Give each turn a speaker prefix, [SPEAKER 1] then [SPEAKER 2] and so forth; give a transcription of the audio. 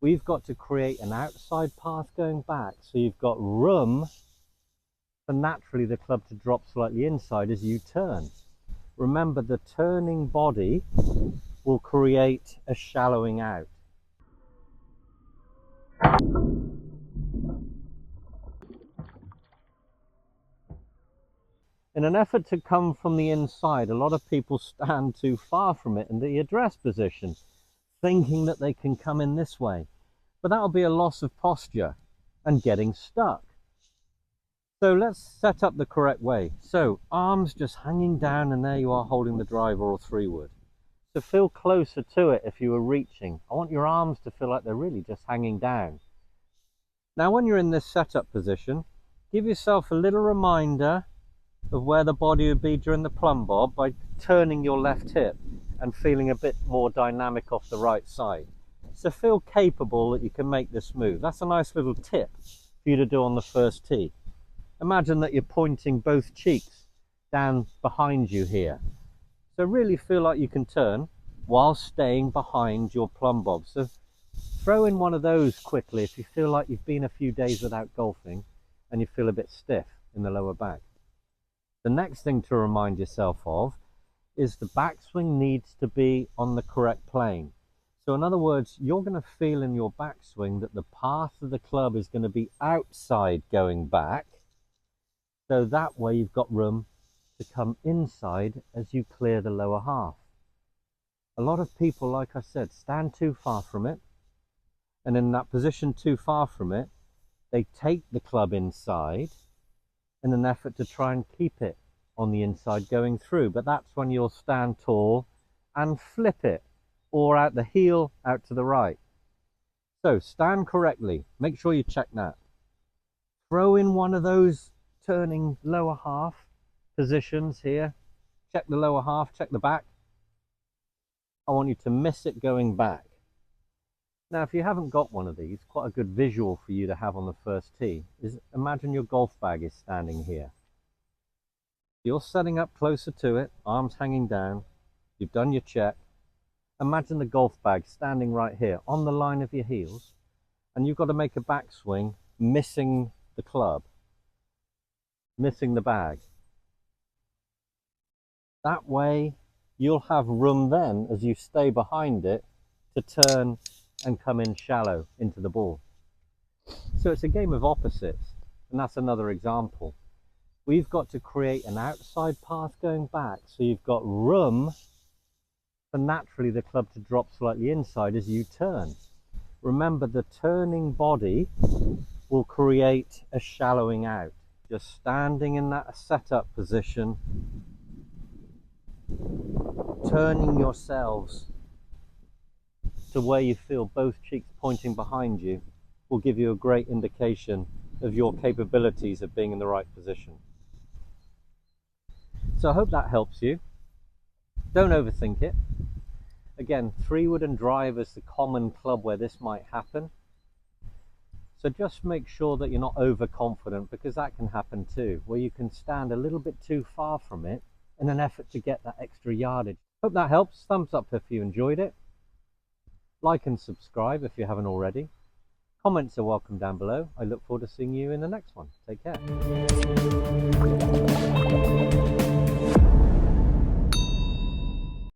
[SPEAKER 1] we've got to create an outside path going back, so you've got room for naturally the club to drop slightly inside as you turn. Remember, the turning body will create a shallowing out. In an effort to come from the inside, a lot of people stand too far from it in the address position, thinking that they can come in this way. But that'll be a loss of posture and getting stuck. So let's set up the correct way. So arms just hanging down, and there you are holding the driver or 3-wood. So feel closer to it if you were reaching. I want your arms to feel like they're really just hanging down. Now when you're in this setup position, give yourself a little reminder of where the body would be during the plumb bob by turning your left hip and feeling a bit more dynamic off the right side. So feel capable that you can make this move. That's a nice little tip for you to do on the first tee. Imagine that you're pointing both cheeks down behind you here. So really feel like you can turn while staying behind your plumb bob. So throw in one of those quickly if you feel like you've been a few days without golfing and you feel a bit stiff in the lower back. The next thing to remind yourself of is the backswing needs to be on the correct plane. So in other words, you're going to feel in your backswing that the path of the club is going to be outside going back. So that way you've got room to come inside as you clear the lower half. A lot of people, like I said, stand too far from it. And in that position too far from it, they take the club inside in an effort to try and keep it on the inside going through. But that's when you'll stand tall and flip it, or out the heel out to the right. So stand correctly. Make sure you check that. Throw in one of those turning lower half positions here. Check the lower half, check the back. I want you to miss it going back. Now, if you haven't got one of these, quite a good visual for you to have on the first tee is imagine your golf bag is standing here. You're setting up closer to it, arms hanging down. You've done your check. Imagine the golf bag standing right here on the line of your heels, and you've got to make a backswing, missing the club, missing the bag. That way, you'll have room then, as you stay behind it, to turn and come in shallow into the ball. So it's a game of opposites, and that's another example. We've got to create an outside path going back, so you've got room for naturally the club to drop slightly inside as you turn. Remember, the turning body will create a shallowing out. Just standing in that setup position, turning yourselves to where you feel both cheeks pointing behind you will give you a great indication of your capabilities of being in the right position. So I hope that helps you. Don't overthink it. Again, 3-wood and drive is the common club where this might happen. So just make sure that you're not overconfident, because that can happen too, where you can stand a little bit too far from it in an effort to get that extra yardage. Hope that helps. Thumbs up if you enjoyed it. Like and subscribe if you haven't already. Comments are welcome down below. I look forward to seeing you in the next one. Take care.